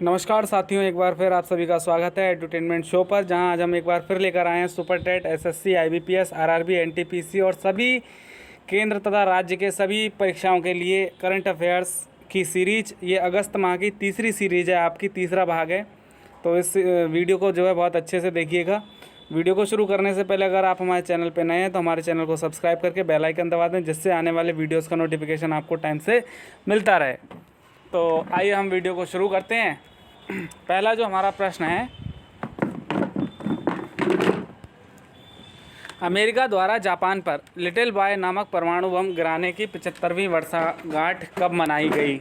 नमस्कार साथियों, एक बार फिर आप सभी का स्वागत है एडुटेनमेंट शो पर, जहां आज हम एक बार फिर लेकर आए हैं super TET, SSC, IBPS, RRB, NTPC और सभी केंद्र तथा राज्य के सभी परीक्षाओं के लिए करंट अफेयर्स की सीरीज। ये अगस्त माह की तीसरी सीरीज है, आपकी तीसरा भाग है। तो इस वीडियो को जो है बहुत अच्छे से देखिएगा। वीडियो को शुरू करने से पहले अगर आप हमारे चैनल पर नए हैं तो हमारे चैनल को सब्सक्राइब करके बेल आइकन दबा दें, जिससे आने वाले वीडियोज़ का नोटिफिकेशन आपको टाइम से मिलता रहे। तो आइए हम वीडियो को शुरू करते हैं। पहला जो हमारा प्रश्न है, अमेरिका द्वारा जापान पर लिटिल बॉय नामक परमाणु बम गिराने की 75वीं वर्षगांठ कब मनाई गई?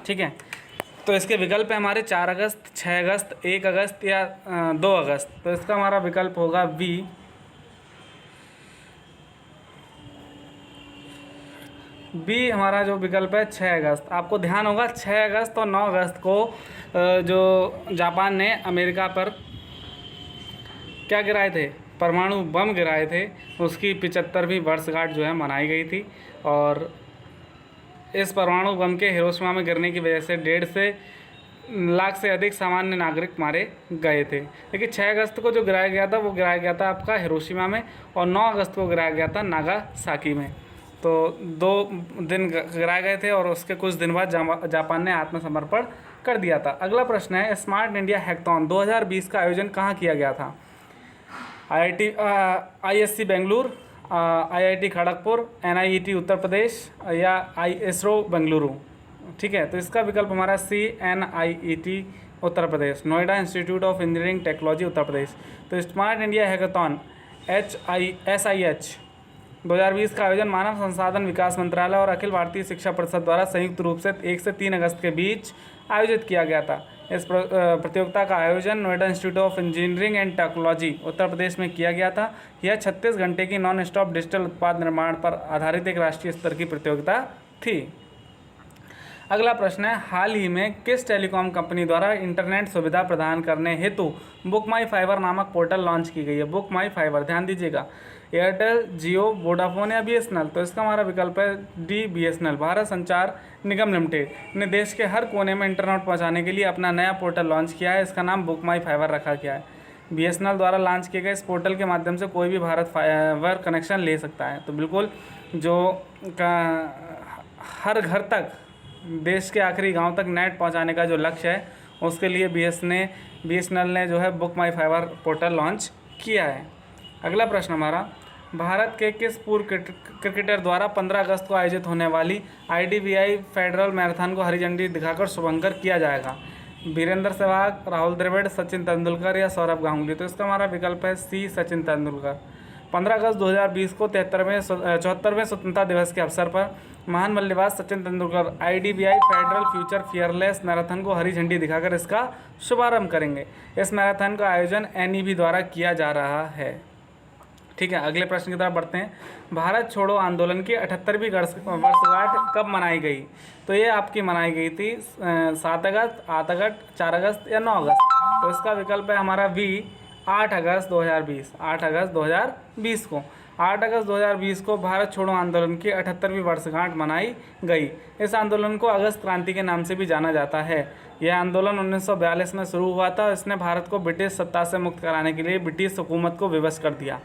ठीक है, तो इसके विकल्प है हमारे 4 अगस्त, 6 अगस्त, 1 अगस्त या 2 अगस्त। तो इसका हमारा विकल्प होगा बी हमारा जो विकल्प है 6 अगस्त। आपको ध्यान होगा 6 अगस्त और 9 अगस्त को जो जापान ने अमेरिका पर क्या गिराए थे, परमाणु बम गिराए थे, उसकी 75वीं वर्षगांठ जो है मनाई गई थी। और इस परमाणु बम के हिरोशिमा में गिरने की वजह से 1.5 लाख से अधिक सामान्य नागरिक मारे गए थे। लेकिन 6 अगस्त को जो गिराया गया था वो गिराया गया था आपका हिरोशिमा में, और 9 अगस्त को गिराया गया था नागासाकी में। तो 2 दिन गिराए गए थे और उसके कुछ दिन बाद जापान ने आत्मसमर्पण कर दिया था। अगला प्रश्न है, स्मार्ट इंडिया हैकथॉन 2020 का आयोजन कहाँ किया गया था? ISC Bengaluru, IIT Kharagpur, NIET Uttar Pradesh या इसरो बेंगलुरु। ठीक है, तो इसका विकल्प हमारा C, NIET Uttar Pradesh, Noida institute of engineering technology Uttar Pradesh. तो स्मार्ट इंडिया हैकथॉन SIH 2020 का आयोजन मानव संसाधन विकास मंत्रालय और अखिल भारतीय शिक्षा परिषद द्वारा संयुक्त रूप से 1 से 3 अगस्त के बीच आयोजित किया गया था। इस प्रतियोगिता का आयोजन Noida institute of engineering and technology Uttar Pradesh में किया गया था। यह 36 घंटे की नॉन स्टॉप डिजिटल उत्पाद निर्माण पर आधारित एक राष्ट्रीय स्तर की प्रतियोगिता थी। अगला प्रश्न है, हाल ही में किस टेलीकॉम कंपनी द्वारा इंटरनेट सुविधा प्रदान करने हेतु बुक माई फाइबर नामक पोर्टल लॉन्च की गई है? बुक माई फाइबर, ध्यान दीजिएगा, एयरटेल, जियो, वोडाफोन या बीएसएनएल। तो इसका हमारा विकल्प है डी, बीएसएनएल। भारत संचार निगम लिमिटेड ने देश के हर कोने में इंटरनेट पहुंचाने के लिए अपना नया पोर्टल लॉन्च किया है। इसका नाम बुक माई फाइबर रखा गया है। बीएसएनएल द्वारा लॉन्च किए गए इस पोर्टल के माध्यम से कोई भी भारत फाइबर कनेक्शन ले सकता है। तो बिल्कुल जो हर घर तक, देश के आखिरी गांव तक नेट पहुंचाने का जो लक्ष्य है, उसके लिए बीएसएनएल ने जो है बुक माई फाइबर पोर्टल लॉन्च किया है। अगला प्रश्न हमारा, भारत के किस पूर्व क्रिकेटर द्वारा 15 अगस्त को आयोजित होने वाली IDBI फेडरल मैराथन को हरी झंडी दिखाकर शुभारंभ किया जाएगा? वीरेंद्र सहवाग, राहुल द्रविड़, सचिन तेंदुलकर या सौरभ गांगुली। तो इसका हमारा विकल्प है सी, सचिन तेंदुलकर। 15 अगस्त 2020 को 74वें स्वतंत्रता दिवस के अवसर पर महान बल्लेबाज Sachin Tendulkar IDBI federal future fearless marathon को हरी झंडी दिखाकर इसका शुभारंभ करेंगे। इस मैराथन का आयोजन NEB द्वारा किया जा रहा है। ठीक है, अगले प्रश्न की तरफ बढ़ते हैं। भारत छोड़ो आंदोलन की 78वीं वर्षगांठ कब मनाई गई? तो ये आपकी मनाई गई थी 7 अगस्त, 8 अगस्त, 4 अगस्त या 9 अगस्त। तो इसका विकल्प है हमारा बी, 8 अगस्त 2020। 8 अगस्त 2020 को 8 अगस्त 2020 को भारत छोड़ो आंदोलन की 78वीं वर्षगांठ मनाई गई। इस आंदोलन को अगस्त क्रांति के नाम से भी जाना जाता है। यह आंदोलन 1942 में शुरू हुआ था। इसने भारत को ब्रिटिश सत्ता से मुक्त कराने के लिए ब्रिटिश हुकूमत को विवश कर दिया।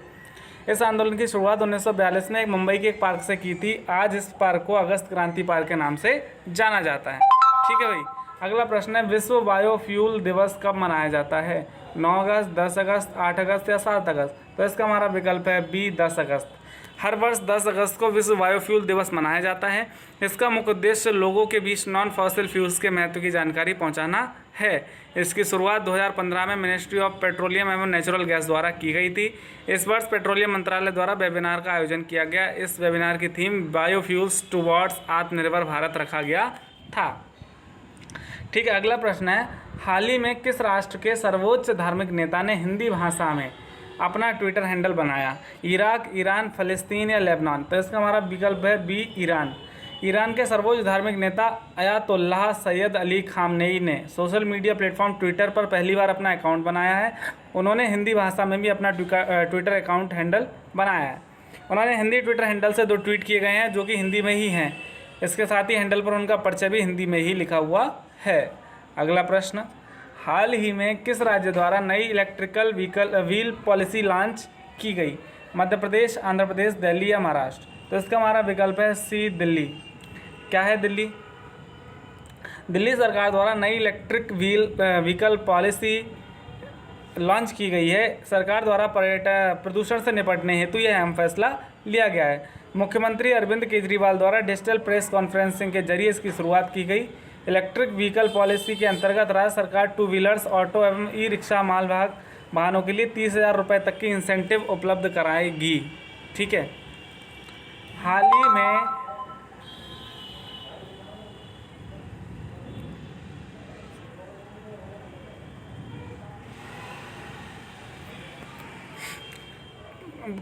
इस आंदोलन की शुरुआत 1942 में मुंबई के एक पार्क से की थी। आज इस पार्क को अगस्त क्रांति पार्क के नाम से जाना जाता है। ठीक है भाई, अगला प्रश्न है, विश्व बायोफ्यूल दिवस कब मनाया जाता है? 9 अगस्त, 10 अगस्त, 8 अगस्त या 7 अगस्त। तो इसका हमारा विकल्प है बी, 10 अगस्त। हर वर्ष 10 अगस्त को विश्व बायोफ्यूल दिवस मनाया जाता है। इसका मुख्य उद्देश्य लोगों के बीच नॉन फॉसिल फ्यूल्स के महत्व की जानकारी पहुंचाना है। इसकी शुरुआत 2015 में मिनिस्ट्री ऑफ पेट्रोलियम एवं नेचुरल गैस द्वारा की गई थी। इस वर्ष पेट्रोलियम मंत्रालय द्वारा वेबिनार का आयोजन किया गया। इस वेबिनार की थीम बायोफ्यूल्स टुवर्ड्स आत्मनिर्भर भारत रखा गया था। ठीक है, अगला प्रश्न है, हाल ही में किस राष्ट्र के सर्वोच्च धार्मिक नेता ने हिंदी भाषा में अपना ट्विटर हैंडल बनाया? इराक, ईरान, फ़लस्तीन या लेबनान। तो इसका हमारा विकल्प है बी, ईरान। ईरान के सर्वोच्च धार्मिक नेता अयातुल्लाह सैयद अली खामनेई ने सोशल मीडिया प्लेटफॉर्म ट्विटर पर पहली बार अपना अकाउंट बनाया है। उन्होंने हिंदी भाषा में भी अपना ट्विटर अकाउंट हैंडल बनाया है। उन्होंने हिंदी ट्विटर हैंडल से 2 ट्वीट किए गए हैं जो कि हिंदी में ही हैं। इसके साथ ही हैंडल पर उनका परिचय भी हिंदी में ही लिखा हुआ है। अगला प्रश्न, हाल ही में किस राज्य द्वारा नई इलेक्ट्रिकल व्हील पॉलिसी लॉन्च की गई? मध्य प्रदेश, आंध्र प्रदेश, दिल्ली या महाराष्ट्र? तो इसका हमारा विकल्प है सी, दिल्ली। क्या है दिल्ली? दिल्ली सरकार द्वारा नई इलेक्ट्रिक व्हीकल पॉलिसी लॉन्च की गई है। सरकार द्वारा प्रदूषण से निपटने हेतु यह अहम फैसला लिया गया है। मुख्यमंत्री अरविंद केजरीवाल द्वारा डिजिटल प्रेस कॉन्फ्रेंसिंग के जरिए इसकी शुरुआत की गई। इलेक्ट्रिक व्हीकल पॉलिसी के अंतर्गत राज्य सरकार टू व्हीलर्स, ऑटो एवं ई रिक्शा मालवाहक वाहनों के लिए 30,000 रुपये तक की इंसेंटिव उपलब्ध कराएगी। ठीक है। हाल ही में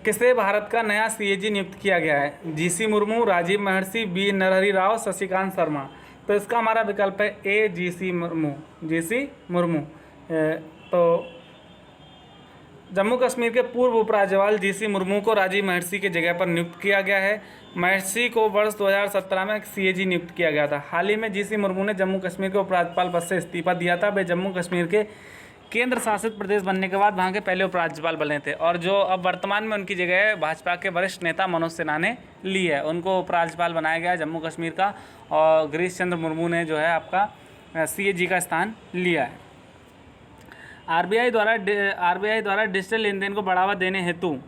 किसे भारत का नया सीएजी नियुक्त किया गया है? जीसी मुर्मू, राजीव महर्षि, बी नरहरि राव, शशिकांत शर्मा? तो इसका हमारा विकल्प है ए, जीसी मुर्मू। जीसी मुर्मू। तो जम्मू कश्मीर के पूर्व उपराज्यपाल जीसी मुर्मू को राजीव महर्षि की जगह पर नियुक्त किया गया है। महर्षि को वर्ष 2017 में सीएजी नियुक्त किया गया था। हाल ही में जीसी मुर्मू ने जम्मू कश्मीर के उपराज्यपाल पद से इस्तीफा दिया था। वे जम्मू कश्मीर के केंद्र शासित प्रदेश बनने के बाद वहाँ के पहले उपराज्यपाल बने थे, और जो अब वर्तमान में उनकी जगह भाजपा के वरिष्ठ नेता मनोज सिन्हा ने ली है, उनको उपराज्यपाल बनाया गया है जम्मू कश्मीर का, और गिरीश चंद्र मुर्मू ने जो है आपका सीएजी का स्थान लिया है। आरबीआई द्वारा डिजिटल लेन देन को बढ़ावा देने हेतु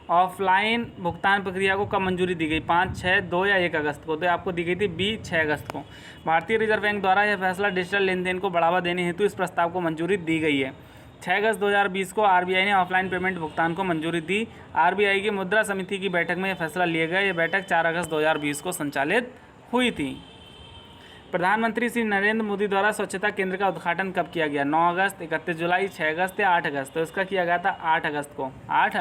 ऑफलाइन भुगतान प्रक्रिया को कब मंजूरी दी गई? 5, 6, 2 या 1 अगस्त को? तो आपको दी गई थी बी, 6 अगस्त को। भारतीय रिजर्व बैंक द्वारा यह फैसला डिजिटल लेन देन को बढ़ावा देने हेतु इस प्रस्ताव को मंजूरी दी गई है। 6 अगस्त 2020 को आरबीआई ने ऑफलाइन पेमेंट भुगतान को मंजूरी दी। आरबीआई की मुद्रा समिति की बैठक में यह फैसला लिया गया। यह बैठक 4 अगस्त 2020 को संचालित हुई थी। प्रधानमंत्री श्री नरेंद्र मोदी द्वारा स्वच्छता केंद्र का उद्घाटन कब किया गया? 9 अगस्त, 31 जुलाई, 6 अगस्त या 8 अगस्त? तो इसका किया गया था 8 अगस्त को। 8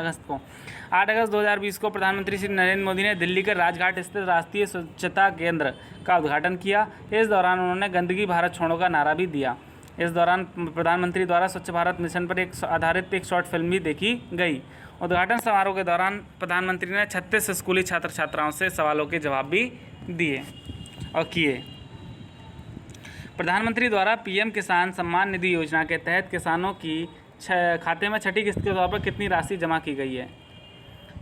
अगस्त 2020 को प्रधानमंत्री श्री नरेंद्र मोदी ने दिल्ली के राजघाट स्थित राष्ट्रीय स्वच्छता केंद्र का उद्घाटन किया। इस दौरान उन्होंने गंदगी भारत छोड़ो का नारा भी दिया। इस दौरान प्रधानमंत्री द्वारा स्वच्छ भारत मिशन पर आधारित एक शॉर्ट फिल्म भी देखी गई। उद्घाटन समारोह के दौरान प्रधानमंत्री ने 36 स्कूली छात्र छात्राओं से सवालों के जवाब भी दिए और किए। प्रधानमंत्री द्वारा पीएम किसान सम्मान निधि योजना के तहत किसानों की खाते में छठी किस्त के तौर पर कितनी राशि जमा की गई है?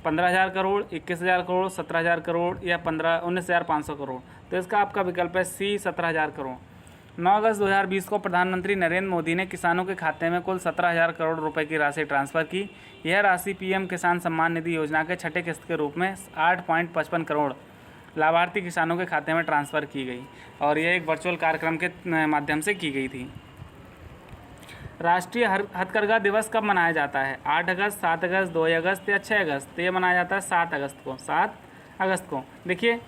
15,000 करोड़, 21,000 करोड़, 17,000 करोड़ या 19,500 करोड़? तो इसका आपका विकल्प है सी, 17,000 करोड़। 9 अगस्त 2020 को प्रधानमंत्री नरेंद्र मोदी ने किसानों के खाते में कुल 17,000 करोड़ रुपए की राशि ट्रांसफ़र की। यह राशि पीएम किसान सम्मान निधि योजना के छठे किस्त के रूप में 8.55 करोड़ लाभार्थी किसानों के खाते में ट्रांसफ़र की गई, और यह एक वर्चुअल कार्यक्रम के माध्यम से की गई थी। राष्ट्रीय हथकरघा दिवस कब मनाया जाता है? 8 अगस्त, 7 अगस्त, 2 अगस्त या 6 अगस्त? तो ये मनाया जाता है 7 अगस्त को। 7 अगस्त को। देखिए,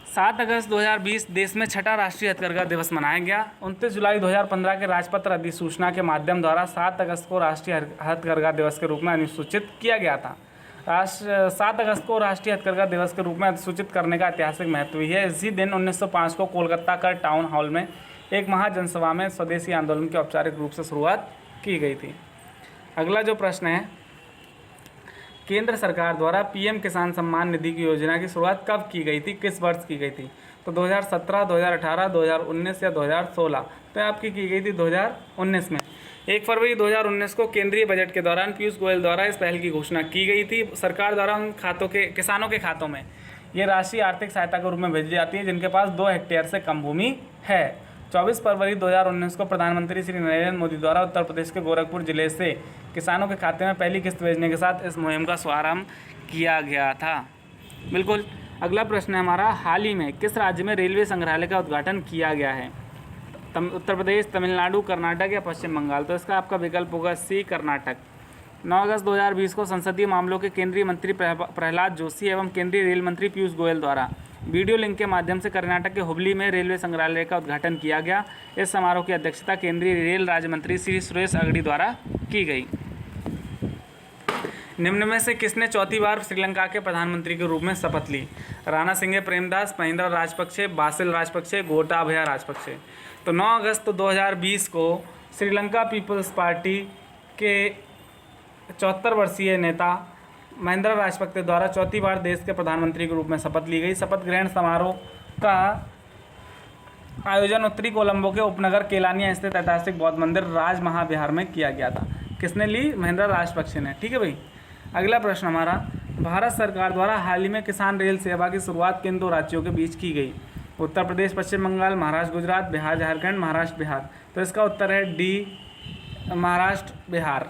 7 अगस्त 2020 देश में छठा राष्ट्रीय हथकरघा दिवस मनाया गया। 29 जुलाई 2015 के राजपत्र अधिसूचना के माध्यम द्वारा 7 अगस्त को राष्ट्रीय हथकरघा दिवस के रूप में अधिसूचित किया गया था। 7 अगस्त को राष्ट्रीय हथकरघा दिवस के रूप में अधिसूचित करने का ऐतिहासिक महत्व भी है। इसी दिन 1905 को कोलकाता का टाउन हॉल में एक महाजनसभा में स्वदेशी आंदोलन की औपचारिक रूप से शुरुआत की गई थी। अगला जो प्रश्न है, केंद्र सरकार द्वारा पीएम किसान सम्मान निधि की योजना की शुरुआत कब की गई थी? किस वर्ष की गई थी? तो 2017, 2018, 2019 या 2016? तो आपकी की गई थी 2019 में। 1 फरवरी 2019 को केंद्रीय बजट के दौरान पीयूष गोयल द्वारा इस पहल की घोषणा की गई थी। सरकार द्वारा उन किसानों के खातों में ये राशि आर्थिक सहायता के रूप में भेजी जाती है जिनके पास 2 हेक्टेयर से कम भूमि है। 24 फरवरी 2019 को प्रधानमंत्री श्री नरेंद्र मोदी द्वारा उत्तर प्रदेश के गोरखपुर जिले से किसानों के खाते में पहली किस्त भेजने के साथ इस मुहिम का शुभारंभ किया गया था। बिल्कुल। अगला प्रश्न है हमारा, हाल ही में किस राज्य में रेलवे संग्रहालय का उद्घाटन किया गया है? उत्तर प्रदेश, तमिलनाडु, कर्नाटक या पश्चिम बंगाल? तो इसका आपका विकल्प होगा सी, कर्नाटक। 9 अगस्त 2020 को संसदीय मामलों के केंद्रीय मंत्री प्रहलाद जोशी एवं केंद्रीय रेल मंत्री पीयूष गोयल द्वारा वीडियो लिंक के माध्यम से कर्नाटक के हुबली में रेलवे संग्रहालय का उद्घाटन किया गया। इस समारोह की अध्यक्षता केंद्रीय रेल राज्य मंत्री श्री सुरेश अगड़ी द्वारा की गई। निम्न में से किसने चौथी बार श्रीलंका के प्रधानमंत्री के रूप में शपथ ली? राणा सिंघे प्रेमदास, महिंद्रा राजपक्षे, बासिल राजपक्षे, गोटाभया राजपक्षे? तो 9 अगस्त 2020 को श्रीलंका पीपल्स पार्टी के 74 वर्षीय नेता महिंद्रा राजपक्षे द्वारा चौथी बार देश के प्रधानमंत्री के रूप में शपथ ली गई। शपथ ग्रहण समारोह का आयोजन उत्तरी कोलंबो के उपनगर केलानिया स्थित ऐतिहासिक बौद्ध मंदिर राज महाविहार में किया गया था। किसने ली? महिंद्रा राजपक्षे ने। ठीक है भाई। अगला प्रश्न हमारा, भारत सरकार द्वारा हाल ही में किसान रेल सेवा की शुरुआत किन 2 राज्यों के बीच की गई? उत्तर प्रदेश पश्चिम बंगाल, महाराष्ट्र गुजरात, बिहार झारखंड, महाराष्ट्र बिहार। तो इसका उत्तर है डी, महाराष्ट्र बिहार।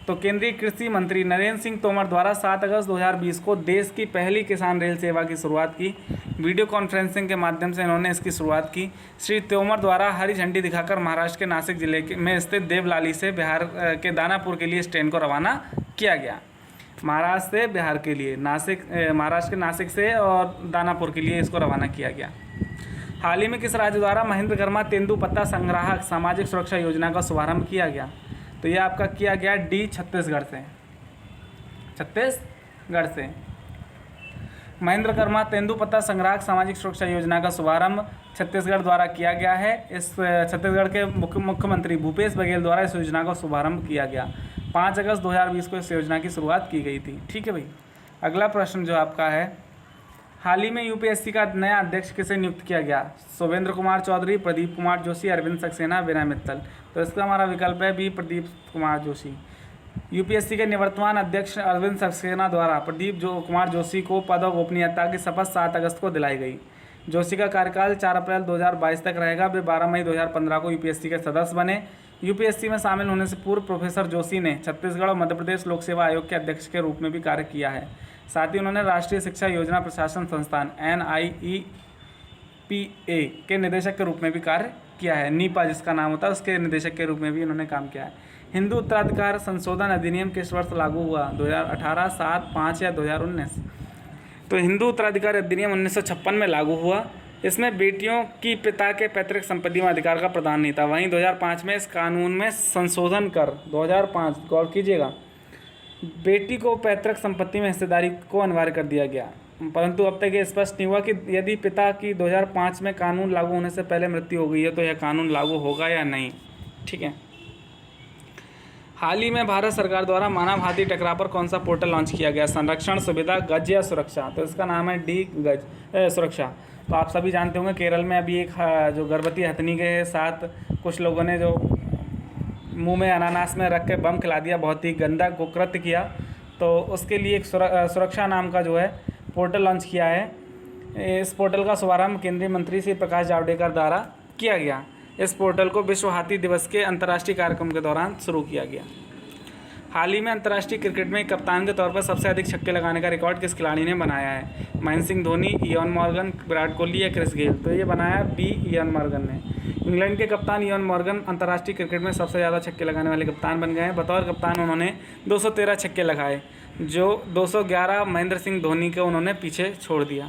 तो केंद्रीय कृषि मंत्री नरेंद्र सिंह तोमर द्वारा 7 अगस्त 2020 को देश की पहली किसान रेल सेवा की शुरुआत की। वीडियो कॉन्फ्रेंसिंग के माध्यम से इन्होंने इसकी शुरुआत की। श्री तोमर द्वारा हरी झंडी दिखाकर महाराष्ट्र के नासिक जिले में स्थित देवलाली से बिहार के दानापुर के लिए इस ट्रेन को रवाना किया गया। महाराष्ट्र से बिहार के लिए, महाराष्ट्र के नासिक से और दानापुर के लिए इसको रवाना किया गया। हाल ही में किस राज्य द्वारा महेंद्रकर्मा तेंदुपत्ता संग्राहक सामाजिक सुरक्षा योजना का शुभारंभ किया गया? तो यह आपका किया गया डी, छत्तीसगढ़ से। छत्तीसगढ़ से महेंद्रकर्मा तेंदुपत्ता संग्राहक सामाजिक सुरक्षा योजना का शुभारंभ छत्तीसगढ़ द्वारा किया गया है। इस छत्तीसगढ़ के मुख्यमंत्री भूपेश बघेल द्वारा इस योजना का शुभारंभ किया गया। 5 अगस्त 2020 को इस योजना की शुरुआत की गई थी। ठीक है भाई। अगला प्रश्न जो आपका है, हाल ही में यूपीएससी का नया अध्यक्ष किसे नियुक्त किया गया? शुभेंद्र कुमार चौधरी, प्रदीप कुमार जोशी, अरविंद सक्सेना, विनय मित्तल। तो इसका हमारा विकल्प है बी, प्रदीप कुमार जोशी। यूपीएससी के निवर्तमान अध्यक्ष अरविंद सक्सेना द्वारा प्रदीप कुमार जोशी को पद और गोपनीयता की शपथ 7 अगस्त को दिलाई गई। जोशी का कार्यकाल 4 अप्रैल 2022 तक रहेगा। वे 12 मई 2015 को यूपीएससी के सदस्य बने। यूपीएससी में शामिल होने से पूर्व प्रोफेसर जोशी ने छत्तीसगढ़ और मध्य प्रदेश लोक सेवा आयोग के अध्यक्ष के रूप में भी कार्य किया है। साथ ही उन्होंने राष्ट्रीय शिक्षा योजना प्रशासन संस्थान NIEPA के निदेशक के रूप में भी कार्य किया है। नीपा जिसका नाम होता है, उसके निदेशक के रूप में भी उन्होंने काम किया है। हिंदू उत्तराधिकार संशोधन अधिनियम किस वर्ष लागू हुआ? 2018, 7, 5 या 2019? तो हिंदू उत्तराधिकार अधिनियम 1956 में लागू हुआ। इसमें बेटियों की पिता के पैतृक संपत्ति में अधिकार का प्रावधान नहीं था। वहीं 2005 में इस कानून में संशोधन कर 2005, गौर कीजिएगा, बेटी को पैतृक संपत्ति में हिस्सेदारी को अनिवार्य कर दिया गया। परंतु अब तक ये स्पष्ट नहीं हुआ कि यदि पिता की 2005 में कानून लागू होने से पहले मृत्यु हो गई है तो यह कानून लागू होगा या नहीं। ठीक है। हाल ही में भारत सरकार द्वारा मानव हाथी टकराव पर कौन सा पोर्टल लॉन्च किया गया? संरक्षण, सुविधा, गज या सुरक्षा? तो इसका नाम है डी, गज सुरक्षा। तो आप सभी जानते होंगे केरल में अभी एक जो गर्भवती हथनी के साथ कुछ लोगों ने जो मुंह में अनानास में रख के बम खिला दिया, बहुत ही गंदा कुकृत्य किया। तो उसके लिए एक सुरक्षा नाम का जो है पोर्टल लॉन्च किया है। इस पोर्टल का शुभारंभ केंद्रीय मंत्री श्री प्रकाश जावड़ेकर द्वारा किया गया। इस पोर्टल को विश्व हाथी दिवस के अंतर्राष्ट्रीय कार्यक्रम के दौरान शुरू किया गया। हाल ही में अंतर्राष्ट्रीय क्रिकेट में कप्तान के तौर पर सबसे अधिक छक्के लगाने का रिकॉर्ड किस खिलाड़ी ने बनाया है? महेंद्र सिंह धोनी, इयान मॉर्गन, विराट कोहली या क्रिस गेल? तो ये बनाया बी, इयान मॉर्गन ने। इंग्लैंड के कप्तान इयान मॉर्गन अंतर्राष्ट्रीय क्रिकेट में सबसे ज़्यादा छक्के लगाने वाले कप्तान बन गए हैं। बतौर कप्तान उन्होंने 213 छक्के लगाए, जो 211 महेंद्र सिंह धोनी को उन्होंने पीछे छोड़ दिया।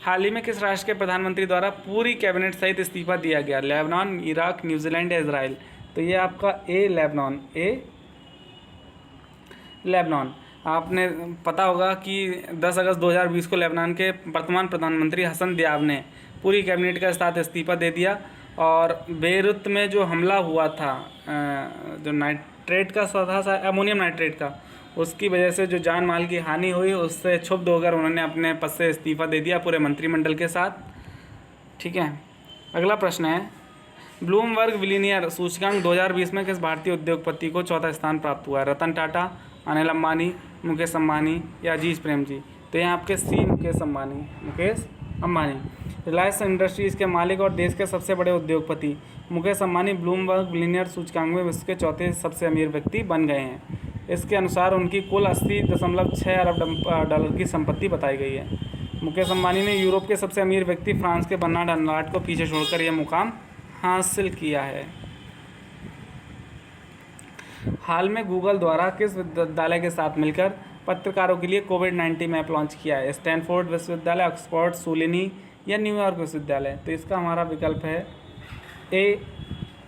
हाल ही में किस राष्ट्र के प्रधानमंत्री द्वारा पूरी कैबिनेट सहित इस्तीफा दिया गया? लेबनान, इराक, न्यूजीलैंड या इजराइल? तो ये आपका ए, लेबनान। लेबनान। आपने पता होगा कि 10 अगस्त 2020 को लेबनान के वर्तमान प्रधानमंत्री हसन दियाब ने पूरी कैबिनेट का साथ इस्तीफा दे दिया। और बेरूत में जो हमला हुआ था, जो नाइट्रेट का था, अमोनियम नाइट्रेट का, उसकी वजह से जो जान माल की हानि हुई, उससे क्षुब्ध होकर उन्होंने अपने पद से इस्तीफा दे दिया पूरे मंत्रिमंडल के साथ। ठीक है। अगला प्रश्न है, ब्लूमबर्ग बिलियनियर सूचकांक 2020 में किस भारतीय उद्योगपति को 4था स्थान प्राप्त हुआ है? रतन टाटा, अनिल अंबानी, मुकेश अंबानी या अजीज प्रेम जी? तो यहाँ आपके सी, मुकेश अंबानी। रिलायंस इंडस्ट्रीज़ के मालिक और देश के सबसे बड़े उद्योगपति मुकेश अंबानी ब्लूमबर्ग बिलियनियर सूचकांक में विश्व के 4थे सबसे अमीर व्यक्ति बन गए हैं। इसके अनुसार उनकी कुल 80.6 अरब डॉलर की संपत्ति बताई गई है। मुकेश अंबानी ने यूरोप के सबसे अमीर व्यक्ति फ्रांस के बर्नार्ड अर्नाल्ड को पीछे छोड़कर यह मुकाम हासिल किया है। हाल में गूगल द्वारा किस विश्वविद्यालय के साथ मिलकर पत्रकारों के लिए कोविड-19 मैप लॉन्च किया है? स्टैनफोर्ड विश्वविद्यालय, ऑक्सफोर्ड, सूलिनी या न्यूयॉर्क विश्वविद्यालय? तो इसका हमारा विकल्प है ए,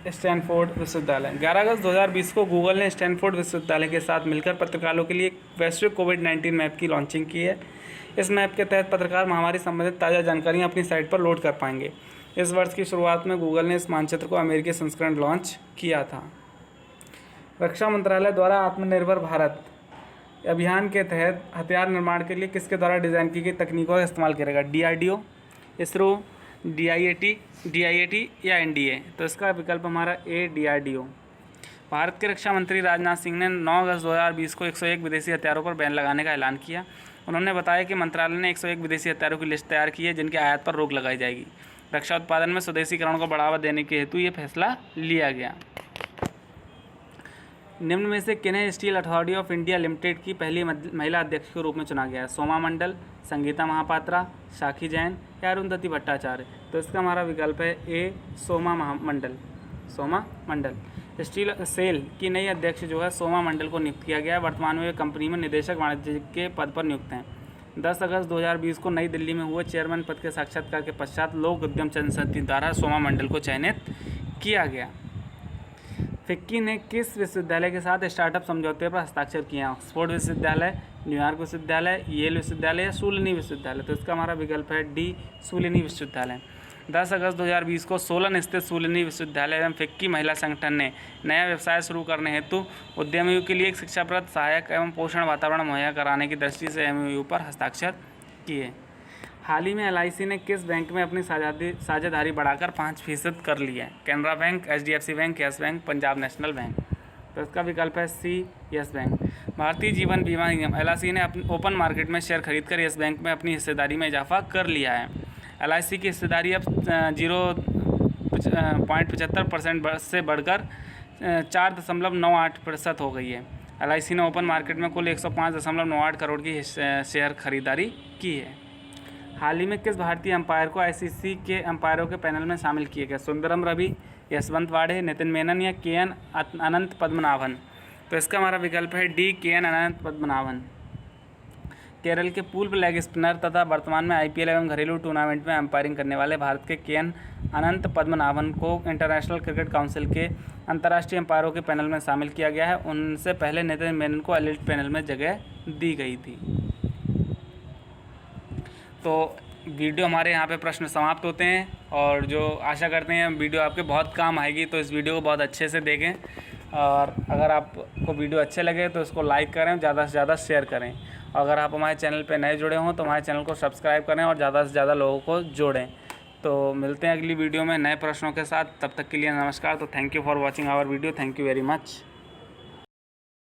स्टैनफोर्ड विश्वविद्यालय। 11 अगस्त 2020 को गूगल ने स्टैनफोर्ड विश्वविद्यालय के साथ मिलकर पत्रकारों के लिए एक वैश्विक कोविड-19 मैप की लॉन्चिंग की है। इस मैप के तहत पत्रकार महामारी संबंधित ताज़ा जानकारियाँ अपनी साइट पर लोड कर पाएंगे। इस वर्ष की शुरुआत में गूगल ने इस मानचित्र को अमेरिकी संस्करण लॉन्च किया था। रक्षा मंत्रालय द्वारा आत्मनिर्भर भारत अभियान के तहत हथियार निर्माण के लिए किसके द्वारा डिज़ाइन की गई तकनीकों का इस्तेमाल करेगा? DRDO, इसरो, DIAT या NDA? तो इसका विकल्प हमारा A DRDO। भारत के रक्षा मंत्री राजनाथ सिंह ने 9 अगस्त 2020 को 101 विदेशी हथियारों पर बैन लगाने का ऐलान किया। उन्होंने बताया कि मंत्रालय ने 101 विदेशी हथियारों की लिस्ट तैयार की है जिनके आयात पर रोक लगाई जाएगी। रक्षा उत्पादन में स्वदेशीकरण को बढ़ावा देने के हेतु ये फैसला लिया गया। निम्न में से किन्हें steel authority of India limited की पहली महिला अध्यक्ष के रूप में चुना गया है? सोमा मंडल, संगीता महापात्रा, साखी जैन या अरुंधति भट्टाचार्य? तो इसका हमारा विकल्प है ए सोमा मंडल। स्टील सेल की नई अध्यक्ष जो है सोमा मंडल को नियुक्त किया गया है। वर्तमान में वे कंपनी में निदेशक वाणिज्य के पद पर नियुक्त हैं। 10 अगस्त 2020 को नई दिल्ली में हुए चेयरमैन पद के साक्षात्कार के पश्चात लोक उद्यम संसद द्वारा सोमा मंडल को चयनित किया गया। फिक्की ने किस विश्वविद्यालय के साथ स्टार्टअप समझौते पर हस्ताक्षर किए हैं? ऑक्सफोर्ड विश्वविद्यालय, न्यूयॉर्क विश्वविद्यालय, येल विश्वविद्यालय या सूलिनी विश्वविद्यालय? तो इसका हमारा विकल्प है डी सूलिनी विश्वविद्यालय। 10 अगस्त 2020 को सोलन स्थित सूलिनी विश्वविद्यालय एवं फिक्की महिला संगठन ने नया व्यवसाय शुरू करने हेतु उद्यमियों के लिए एक शिक्षाप्रद, सहायक एवं पोषण वातावरण मुहैया कराने की दृष्टि से MOU पर हस्ताक्षर किए। हाल ही में LIC ने किस बैंक में अपनी साझेदारी बढ़ाकर 5% कर ली है? Canara bank, HDFC bank, yes bank, Punjab national bank? तो इसका विकल्प है सी यस बैंक। भारतीय जीवन बीमा निगम LIC ने अपने ओपन मार्केट में शेयर खरीदकर यस बैंक में अपनी हिस्सेदारी में इजाफा कर लिया है। LIC की हिस्सेदारी अब 0.75% से बढ़कर 4.98% हो गई है। LIC ने ओपन मार्केट में कुल 105.98 करोड़ की शेयर खरीदारी की है। हाल ही में किस भारतीय अंपायर को ICC के अंपायरों के पैनल में शामिल किया गया? सुंदरम रवि, यशवंत वाड़े, नितिन मेनन या KN अनंत पद्मनाभन? तो इसका हमारा विकल्प है डी KN अनंत पद्मनाभन। केरल के पूर्व लेग स्पिनर तथा वर्तमान में IPL एवं घरेलू टूर्नामेंट में अंपायरिंग करने वाले भारत के KN अनंत पद्मनाभन को इंटरनेशनल क्रिकेट काउंसिल के अंतर्राष्ट्रीय अंपायरों के पैनल में शामिल किया गया है। उनसे पहले नितिन मेनन को एलिट पैनल में जगह दी गई थी। तो वीडियो हमारे यहाँ पे प्रश्न समाप्त होते हैं और जो आशा करते हैं वीडियो आपके बहुत काम आएगी, तो इस वीडियो को बहुत अच्छे से देखें और अगर आपको वीडियो अच्छे लगे तो इसको लाइक करें, ज़्यादा से ज़्यादा शेयर करें। और अगर आप हमारे चैनल पे नए जुड़े हों तो हमारे चैनल को सब्सक्राइब करें और ज़्यादा से ज़्यादा लोगों को जोड़ें। तो मिलते हैं अगली वीडियो में नए प्रश्नों के साथ। तब तक के लिए नमस्कार। तो thank you for watching our video. Thank you very much.